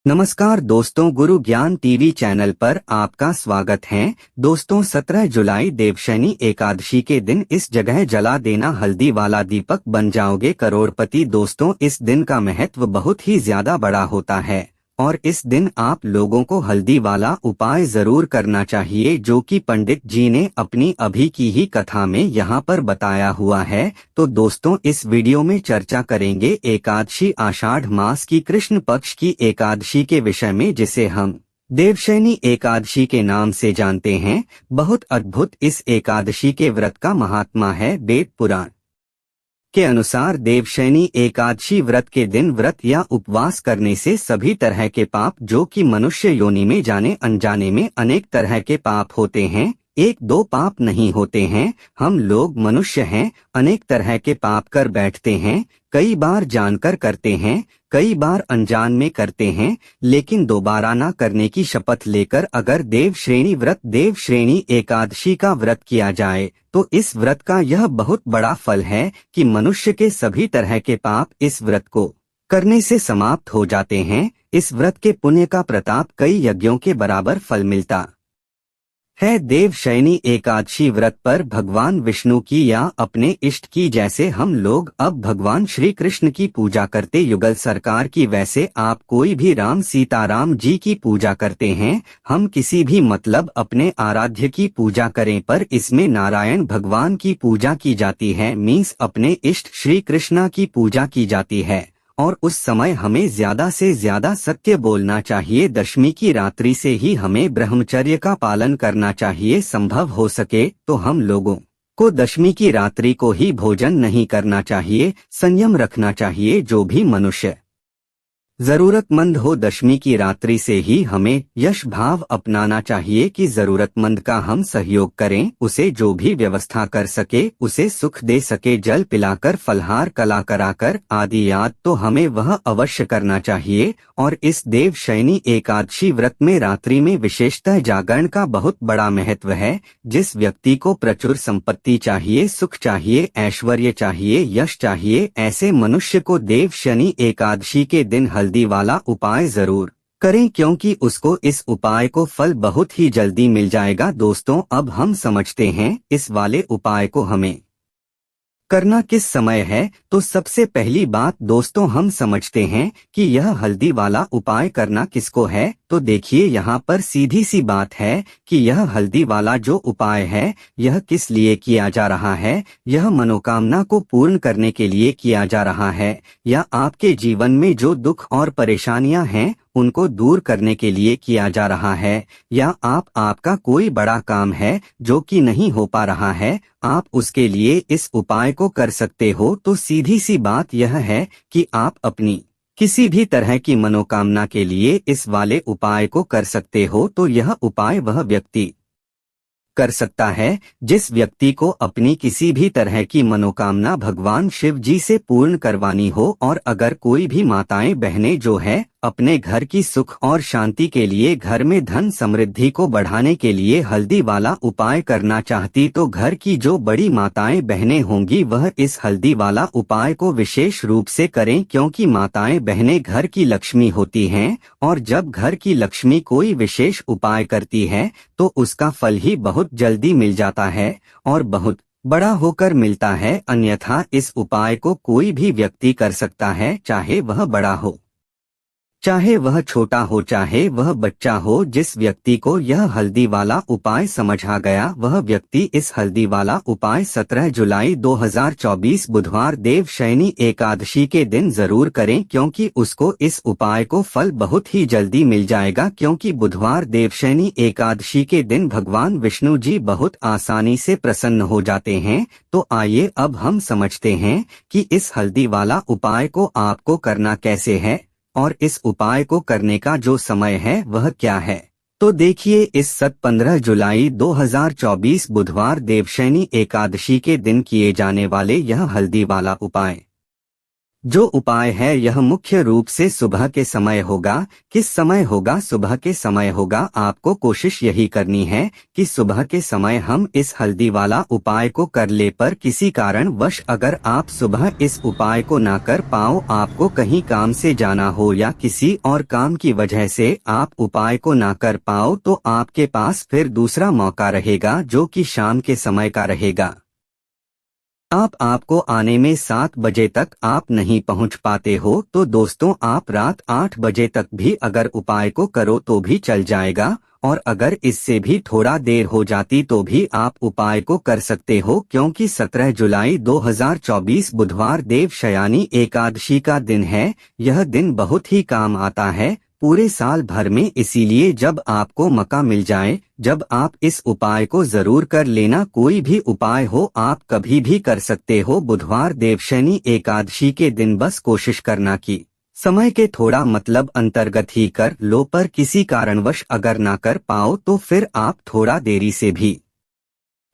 नमस्कार दोस्तों, गुरु ज्ञान टीवी चैनल पर आपका स्वागत है। दोस्तों, 17 जुलाई देवशयनी एकादशी के दिन इस जगह जला देना हल्दी वाला दीपक, बन जाओगे करोड़पति। दोस्तों, इस दिन का महत्व बहुत ही ज्यादा बड़ा होता है और इस दिन आप लोगों को हल्दी वाला उपाय जरूर करना चाहिए, जो कि पंडित जी ने अपनी अभी की ही कथा में यहाँ पर बताया हुआ है। तो दोस्तों, इस वीडियो में चर्चा करेंगे एकादशी, आषाढ़ मास की कृष्ण पक्ष की एकादशी के विषय में, जिसे हम देवशयनी एकादशी के नाम से जानते हैं। बहुत अद्भुत इस एकादशी के व्रत का महात्मा है। वेद पुराण के अनुसार देवशयनी एकादशी व्रत के दिन व्रत या उपवास करने से सभी तरह के पाप, जो कि मनुष्य योनि में जाने अनजाने में अनेक तरह के पाप होते हैं, एक दो पाप नहीं होते हैं। हम लोग मनुष्य हैं, अनेक तरह के पाप कर बैठते हैं। कई बार जानकर करते हैं, कई बार अनजान में करते हैं, लेकिन दोबारा ना करने की शपथ लेकर अगर देव श्रेणी एकादशी का व्रत किया जाए तो इस व्रत का यह बहुत बड़ा फल है कि मनुष्य के सभी तरह के पाप इस व्रत को करने से समाप्त हो जाते हैं। इस व्रत के पुण्य का प्रताप कई यज्ञों के बराबर फल मिलता है। देवशयनी एकादशी व्रत पर भगवान विष्णु की या अपने इष्ट की, जैसे हम लोग अब भगवान श्री कृष्ण की पूजा करते युगल सरकार की, वैसे आप कोई भी राम सीताराम जी की पूजा करते हैं। हम किसी भी मतलब अपने आराध्य की पूजा करें, पर इसमें नारायण भगवान की पूजा की जाती है, मीन्स अपने इष्ट श्री कृष्णा की पूजा की जाती है। और उस समय हमें ज्यादा से ज्यादा सत्य बोलना चाहिए। दशमी की रात्रि से ही हमें ब्रह्मचर्य का पालन करना चाहिए। संभव हो सके तो हम लोगों को दशमी की रात्रि को ही भोजन नहीं करना चाहिए, संयम रखना चाहिए। जो भी मनुष्य जरूरतमंद हो, दशमी की रात्रि से ही हमें यश भाव अपनाना चाहिए कि जरूरतमंद का हम सहयोग करें, उसे जो भी व्यवस्था कर सके उसे सुख दे सके, जल पिलाकर फलहार कला कराकर आदि याद तो हमें वह अवश्य करना चाहिए। और इस देवशयनी एकादशी व्रत में रात्रि में विशेषतः जागरण का बहुत बड़ा महत्व है। जिस व्यक्ति को प्रचुर संपत्ति चाहिए, सुख चाहिए, ऐश्वर्य चाहिए, यश चाहिए, ऐसे मनुष्य को देवशयनी एकादशी के दिन हल्दी वाला उपाय जरूर करें, क्योंकि उसको इस उपाय को फल बहुत ही जल्दी मिल जाएगा। दोस्तों, अब हम समझते हैं इस वाले उपाय को हमें करना किस समय है। तो सबसे पहली बात दोस्तों, हम समझते हैं कि यह हल्दी वाला उपाय करना किसको है। तो देखिए, यहाँ पर सीधी सी बात है कि यह हल्दी वाला जो उपाय है, यह किस लिए किया जा रहा है। यह मनोकामना को पूर्ण करने के लिए किया जा रहा है, या आपके जीवन में जो दुख और परेशानियां हैं उनको दूर करने के लिए किया जा रहा है, या आपका कोई बड़ा काम है जो कि नहीं हो पा रहा है, आप उसके लिए इस उपाय को कर सकते हो। तो सीधी सी बात यह है कि आप अपनी किसी भी तरह की मनोकामना के लिए इस वाले उपाय को कर सकते हो। तो यह उपाय वह व्यक्ति कर सकता है जिस व्यक्ति को अपनी किसी भी तरह की मनोकामना भगवान शिव जी से पूर्ण करवानी हो। और अगर कोई भी माताएं बहनें जो है अपने घर की सुख और शांति के लिए, घर में धन समृद्धि को बढ़ाने के लिए हल्दी वाला उपाय करना चाहती, तो घर की जो बड़ी माताएं बहनें होंगी वह इस हल्दी वाला उपाय को विशेष रूप से करें, क्योंकि माताएं बहनें घर की लक्ष्मी होती हैं। और जब घर की लक्ष्मी कोई विशेष उपाय करती है तो उसका फल ही बहुत जल्दी मिल जाता है और बहुत बड़ा होकर मिलता है। अन्यथा इस उपाय को कोई भी व्यक्ति कर सकता है, चाहे वह बड़ा हो, चाहे वह छोटा हो, चाहे वह बच्चा हो। जिस व्यक्ति को यह हल्दी वाला उपाय समझ आ गया, वह व्यक्ति इस हल्दी वाला उपाय 17 जुलाई 2024 बुधवार देवशयनी एकादशी के दिन जरूर करें, क्योंकि उसको इस उपाय को फल बहुत ही जल्दी मिल जाएगा। क्योंकि बुधवार देवशयनी एकादशी के दिन भगवान विष्णु जी बहुत आसानी से प्रसन्न हो जाते हैं। तो आइए अब हम समझते हैं कि इस हल्दी वाला उपाय को आपको करना कैसे है और इस उपाय को करने का जो समय है वह क्या है। तो देखिए, इस 15 जुलाई 2024 बुधवार देवशयनी एकादशी के दिन किए जाने वाले यह हल्दी वाला उपाय जो उपाय है यह मुख्य रूप से सुबह के समय होगा। किस समय होगा? सुबह के समय होगा। आपको कोशिश यही करनी है कि सुबह के समय हम इस हल्दी वाला उपाय को कर ले, पर किसी कारणवश अगर आप सुबह इस उपाय को ना कर पाओ, आपको कहीं काम से जाना हो या किसी और काम की वजह से आप उपाय को ना कर पाओ, तो आपके पास फिर दूसरा मौका रहेगा जो कि शाम के समय का रहेगा। आपको आने में 7 बजे तक आप नहीं पहुंच पाते हो तो दोस्तों आप रात 8 बजे तक भी अगर उपाय को करो तो भी चल जाएगा, और अगर इससे भी थोड़ा देर हो जाती तो भी आप उपाय को कर सकते हो, क्योंकि 17 जुलाई 2024 बुधवार देवशयानी एकादशी का दिन है। यह दिन बहुत ही काम आता है पूरे साल भर में, इसीलिए जब आपको मौका मिल जाए, जब आप इस उपाय को जरूर कर लेना। कोई भी उपाय हो आप कभी भी कर सकते हो बुधवार देवशयनी एकादशी के दिन, बस कोशिश करना कि समय के थोड़ा मतलब अंतर्गत ही कर लो, पर किसी कारणवश अगर ना कर पाओ तो फिर आप थोड़ा देरी से भी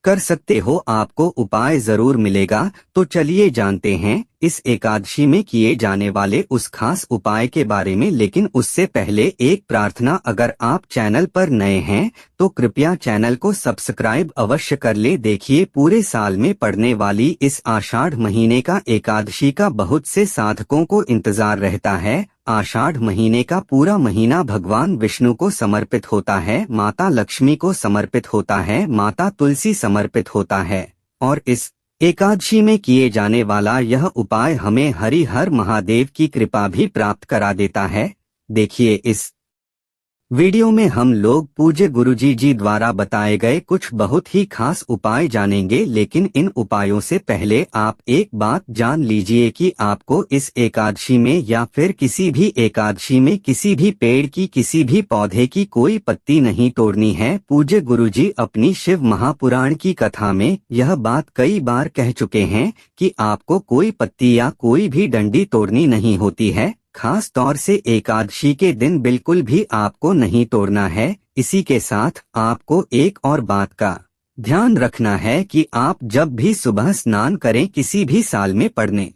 कर सकते हो, आपको उपाय जरूर मिलेगा। तो चलिए जानते हैं इस एकादशी में किए जाने वाले उस खास उपाय के बारे में, लेकिन उससे पहले एक प्रार्थना, अगर आप चैनल पर नए हैं तो कृपया चैनल को सब्सक्राइब अवश्य कर ले। देखिए पूरे साल में पड़ने वाली इस आषाढ़ महीने का एकादशी का बहुत से साधकों को इंतजार रहता है। आषाढ़ महीने का पूरा महीना भगवान विष्णु को समर्पित होता है, माता लक्ष्मी को समर्पित होता है, माता तुलसी समर्पित होता है, और इस एकादशी में किए जाने वाला यह उपाय हमें हरि हर महादेव की कृपा भी प्राप्त करा देता है। देखिए इस वीडियो में हम लोग पूज्य गुरुजी जी द्वारा बताए गए कुछ बहुत ही खास उपाय जानेंगे, लेकिन इन उपायों से पहले आप एक बात जान लीजिए कि आपको इस एकादशी में या फिर किसी भी एकादशी में किसी भी पेड़ की, किसी भी पौधे की कोई पत्ती नहीं तोड़नी है। पूज्य गुरुजी अपनी शिव महापुराण की कथा में यह बात कई बार कह चुके हैं कि आपको कोई पत्ती या कोई भी डंडी तोड़नी नहीं होती है, खास तौर से एकादशी के दिन बिल्कुल भी आपको नहीं तोड़ना है। इसी के साथ आपको एक और बात का ध्यान रखना है कि आप जब भी सुबह स्नान करें, किसी भी साल में पड़ने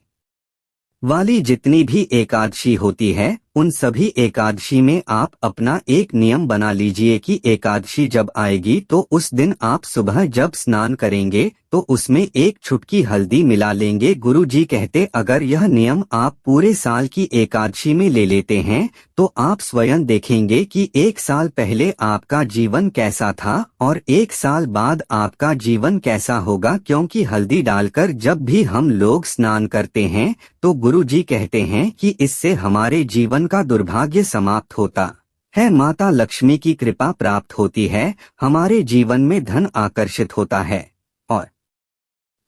वाली जितनी भी एकादशी होती है उन सभी एकादशी में आप अपना एक नियम बना लीजिए कि एकादशी जब आएगी तो उस दिन आप सुबह जब स्नान करेंगे तो उसमें एक चुटकी हल्दी मिला लेंगे। गुरु जी कहते अगर यह नियम आप पूरे साल की एकादशी में ले लेते हैं तो आप स्वयं देखेंगे कि एक साल पहले आपका जीवन कैसा था और एक साल बाद आपका जीवन कैसा होगा, क्योंकि हल्दी डालकर जब भी हम लोग स्नान करते हैं तो गुरु जी कहते हैं कि इससे हमारे जीवन का दुर्भाग्य समाप्त होता है, माता लक्ष्मी की कृपा प्राप्त होती है, हमारे जीवन में धन आकर्षित होता है और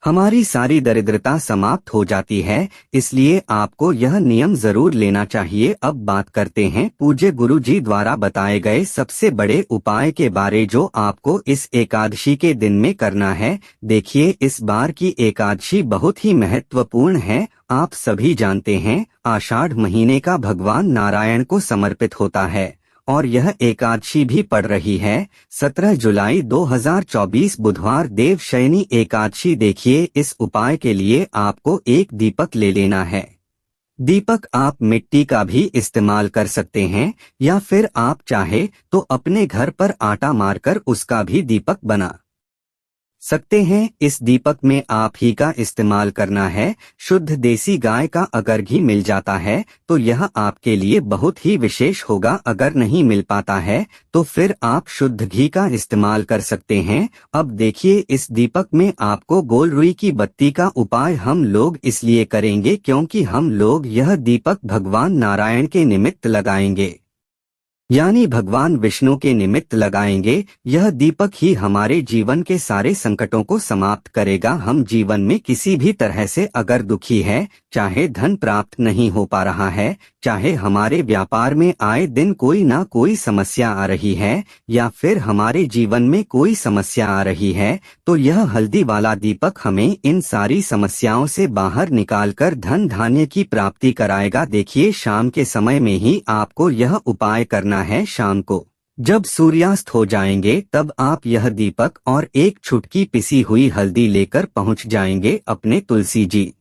हमारी सारी दरिद्रता समाप्त हो जाती है। इसलिए आपको यह नियम जरूर लेना चाहिए। अब बात करते हैं पूज्य गुरु जी द्वारा बताए गए सबसे बड़े उपाय के बारे जो आपको इस एकादशी के दिन में करना है। देखिए इस बार की एकादशी बहुत ही महत्वपूर्ण है। आप सभी जानते हैं आषाढ़ महीने का भगवान नारायण को समर्पित होता है और यह एकादशी भी पड़ रही है 17 जुलाई 2024 बुधवार देवशयनी एकादशी। देखिए इस उपाय के लिए आपको एक दीपक ले लेना है। दीपक आप मिट्टी का भी इस्तेमाल कर सकते हैं या फिर आप चाहे तो अपने घर पर आटा मारकर उसका भी दीपक बना सकते हैं। इस दीपक में आप ही का इस्तेमाल करना है। शुद्ध देसी गाय का अगर घी मिल जाता है तो यह आपके लिए बहुत ही विशेष होगा। अगर नहीं मिल पाता है तो फिर आप शुद्ध घी का इस्तेमाल कर सकते हैं। अब देखिए इस दीपक में आपको गोल रुई की बत्ती का उपाय हम लोग इसलिए करेंगे क्योंकि हम लोग यह दीपक भगवान नारायण के निमित्त लगाएंगे, यानी भगवान विष्णु के निमित्त लगाएंगे। यह दीपक ही हमारे जीवन के सारे संकटों को समाप्त करेगा। हम जीवन में किसी भी तरह से अगर दुखी है, चाहे धन प्राप्त नहीं हो पा रहा है, चाहे हमारे व्यापार में आए दिन कोई ना कोई समस्या आ रही है, या फिर हमारे जीवन में कोई समस्या आ रही है, तो यह हल्दी वाला दीपक हमें इन सारी समस्याओं से बाहर निकालकर धन धान्य की प्राप्ति कराएगा। देखिए शाम के समय में ही आपको यह उपाय करना है। शाम को जब सूर्यास्त हो जाएंगे तब आप यह दीपक और एक चुटकी पिसी हुई हल्दी लेकर पहुंच जाएंगे अपने तुलसी जी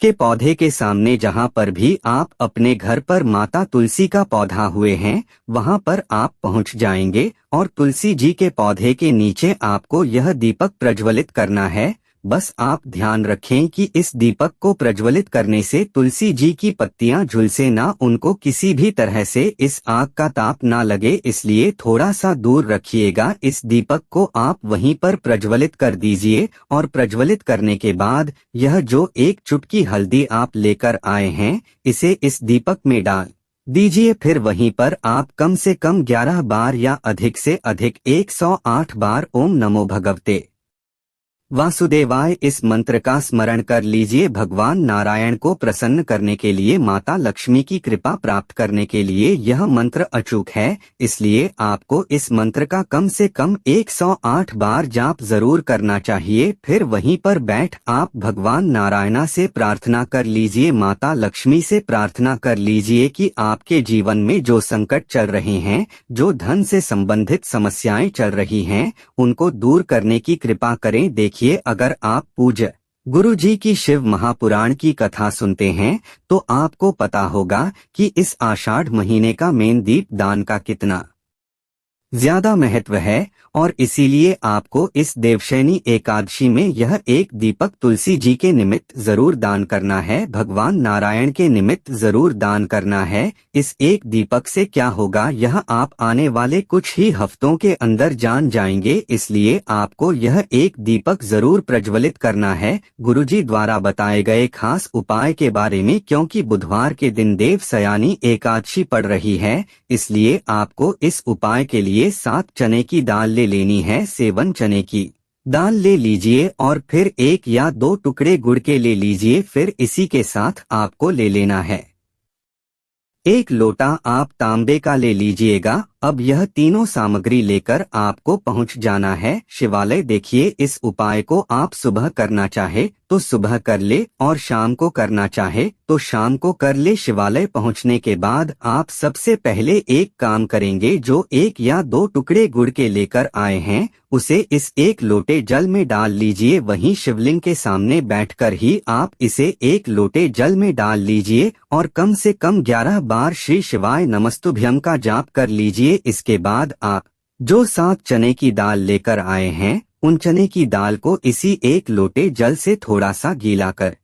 के पौधे के सामने जहाँ पर भी आप अपने घर पर माता तुलसी का पौधा हुए हैं वहाँ पर आप पहुँच जाएंगे और तुलसी जी के पौधे के नीचे आपको यह दीपक प्रज्वलित करना है। बस आप ध्यान रखें कि इस दीपक को प्रज्वलित करने से तुलसी जी की पत्तियां झुलसे ना, उनको किसी भी तरह से इस आग का ताप ना लगे, इसलिए थोड़ा सा दूर रखिएगा। इस दीपक को आप वहीं पर प्रज्वलित कर दीजिए और प्रज्वलित करने के बाद यह जो एक चुटकी हल्दी आप लेकर आए हैं इसे इस दीपक में डाल दीजिए। फिर वहीं पर आप कम से कम 11 बार या अधिक से अधिक 108 बार ओम नमो भगवते वासुदेवाय इस मंत्र का स्मरण कर लीजिए। भगवान नारायण को प्रसन्न करने के लिए, माता लक्ष्मी की कृपा प्राप्त करने के लिए यह मंत्र अचूक है, इसलिए आपको इस मंत्र का कम से कम 108 बार जाप जरूर करना चाहिए। फिर वहीं पर बैठ आप भगवान नारायण से प्रार्थना कर लीजिए, माता लक्ष्मी से प्रार्थना कर लीजिए कि आपके जीवन में जो संकट चल रहे हैं, जो धन से संबंधित समस्याएं चल रही हैं, उनको दूर करने की कृपा करें। देखिए, अगर आप पूज्य गुरु जी की शिव महापुराण की कथा सुनते हैं तो आपको पता होगा कि इस आषाढ़ महीने का मेन दीप दान का कितना ज्यादा महत्व है और इसीलिए आपको इस देवशयनी एकादशी में यह एक दीपक तुलसी जी के निमित्त जरूर दान करना है, भगवान नारायण के निमित्त जरूर दान करना है। इस एक दीपक से क्या होगा यह आप आने वाले कुछ ही हफ्तों के अंदर जान जाएंगे, इसलिए आपको यह एक दीपक जरूर प्रज्वलित करना है गुरुजी द्वारा बताए गए खास उपाय के बारे में। क्योंकि बुधवार के दिन देवशयनी एकादशी पड़ रही है, इसलिए आपको इस उपाय के लिए 7 चने की दाल ले लेनी है। 7 चने की दाल ले लीजिए और फिर 1 या 2 टुकड़े गुड़ के ले लीजिए। फिर इसी के साथ आपको ले लेना है 1 लोटा आप तांबे का ले लीजिएगा। अब यह तीनों सामग्री लेकर आपको पहुंच जाना है शिवालय। देखिए, इस उपाय को आप सुबह करना चाहे तो सुबह कर ले और शाम को करना चाहे तो शाम को कर ले। शिवालय पहुंचने के बाद आप सबसे पहले एक काम करेंगे, जो 1 या 2 टुकड़े गुड़ के लेकर आए हैं उसे इस 1 लोटे जल में डाल लीजिए। वहीं शिवलिंग के सामने बैठकर ही आप इसे 1 लोटे जल में डाल लीजिए और कम से कम 11 बार श्री शिवाय नमस्तुभ्यम का जाप कर लीजिए। इसके बाद आप जो 7 चने की दाल लेकर आए हैं उन चने की दाल को इसी 1 लोटे जल से थोड़ा सा गीला कर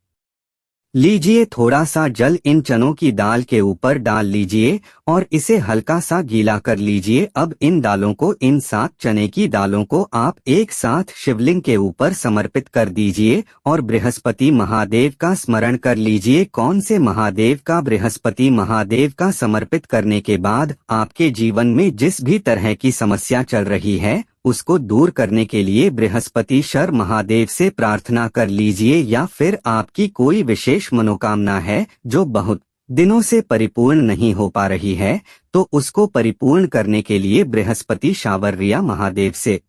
लीजिए। थोड़ा सा जल इन चनों की दाल के ऊपर डाल लीजिए और इसे हल्का सा गीला कर लीजिए। अब इन दालों को, इन 7 चने की दालों को आप एक साथ शिवलिंग के ऊपर समर्पित कर दीजिए और बृहस्पति महादेव का स्मरण कर लीजिए। कौन से महादेव का? बृहस्पति महादेव का समर्पित करने के बाद आपके जीवन में जिस भी तरह की समस्या चल रही है उसको दूर करने के लिए बृहस्पतिश्वर महादेव से प्रार्थना कर लीजिए। या फिर आपकी कोई विशेष मनोकामना है जो बहुत दिनों से परिपूर्ण नहीं हो पा रही है तो उसको परिपूर्ण करने के लिए बृहस्पति शावर्या महादेव से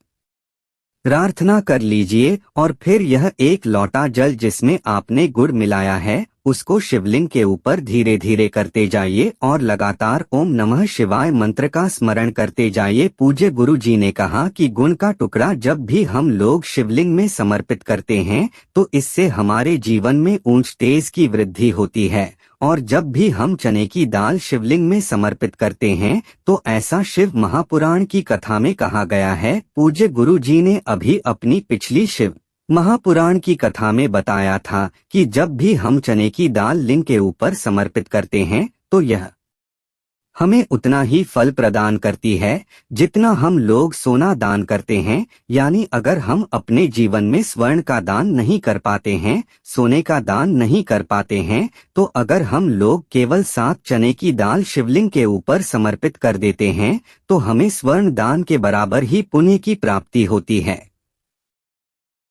प्रार्थना कर लीजिए। और फिर यह 1 लोटा जल जिसमें आपने गुड़ मिलाया है उसको शिवलिंग के ऊपर धीरे धीरे करते जाइए और लगातार ओम नमः शिवाय मंत्र का स्मरण करते जाइए। पूज्य गुरु जी ने कहा कि गुण का टुकड़ा जब भी हम लोग शिवलिंग में समर्पित करते हैं तो इससे हमारे जीवन में ऊंच तेज की वृद्धि होती है, और जब भी हम चने की दाल शिवलिंग में समर्पित करते हैं तो ऐसा शिव महापुराण की कथा में कहा गया है। पूज्य गुरु जी ने अभी अपनी पिछली शिव महापुराण की कथा में बताया था कि जब भी हम चने की दाल लिंग के ऊपर समर्पित करते हैं तो यह हमें उतना ही फल प्रदान करती है जितना हम लोग सोना दान करते हैं। यानी अगर हम अपने जीवन में स्वर्ण का दान नहीं कर पाते हैं, सोने का दान नहीं कर पाते हैं, तो अगर हम लोग केवल 7 चने की दाल शिवलिंग के ऊपर समर्पित कर देते हैं तो हमें स्वर्ण दान के बराबर ही पुण्य की प्राप्ति होती है।